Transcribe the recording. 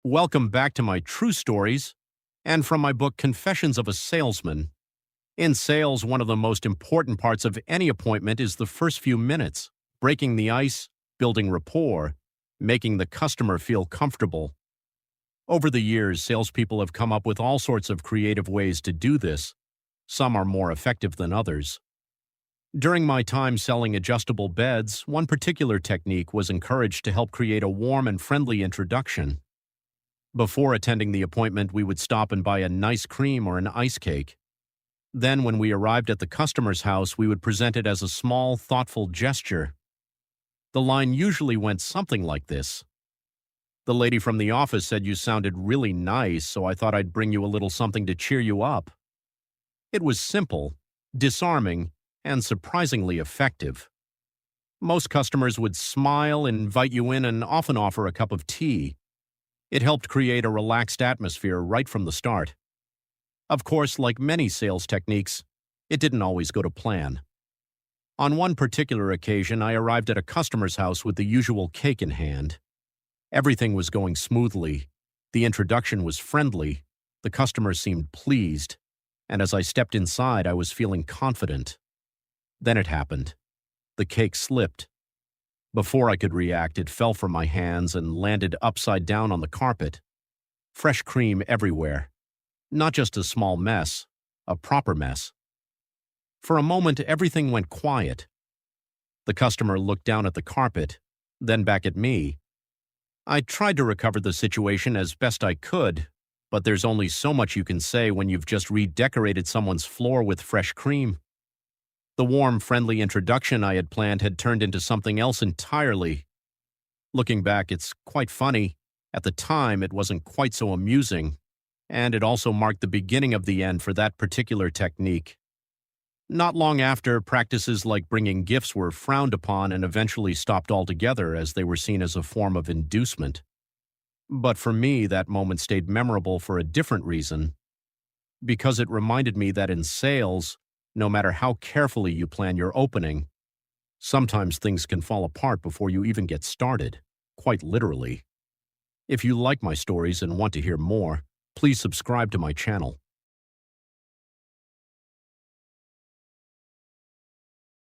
Welcome back to my true stories and from my book Confessions of a Salesman. In sales, one of the most important parts of any appointment is the first few minutes, breaking the ice, building rapport, making the customer feel comfortable. Over the years, salespeople have come up with all sorts of creative ways to do this. Some are more effective than others. During my time selling adjustable beds, one particular technique was encouraged to help create a warm and friendly introduction. Before attending the appointment, we would stop and buy a nice cream or an ice cake. Then, when we arrived at the customer's house, we would present it as a small, thoughtful gesture. The line usually went something like this. "The lady from the office said you sounded really nice, so I thought I'd bring you a little something to cheer you up." It was simple, disarming, and surprisingly effective. Most customers would smile, invite you in, and often offer a cup of tea. It helped create a relaxed atmosphere right from the start. Of course, like many sales techniques, it didn't always go to plan. On one particular occasion, I arrived at a customer's house with the usual cake in hand. Everything was going smoothly. The introduction was friendly. The customer seemed pleased. And as I stepped inside, I was feeling confident. Then it happened. The cake slipped. Before I could react, it fell from my hands and landed upside down on the carpet. Fresh cream everywhere. Not just a small mess, a proper mess. For a moment, everything went quiet. The customer looked down at the carpet, then back at me. I tried to recover the situation as best I could, but there's only so much you can say when you've just redecorated someone's floor with fresh cream. The warm, friendly introduction I had planned had turned into something else entirely. Looking back, it's quite funny. At the time, it wasn't quite so amusing, and it also marked the beginning of the end for that particular technique. Not long after, practices like bringing gifts were frowned upon and eventually stopped altogether as they were seen as a form of inducement. But for me, that moment stayed memorable for a different reason. Because it reminded me that in sales, no matter how carefully you plan your opening, sometimes things can fall apart before you even get started, quite literally. If you like my stories and want to hear more, please subscribe to my channel.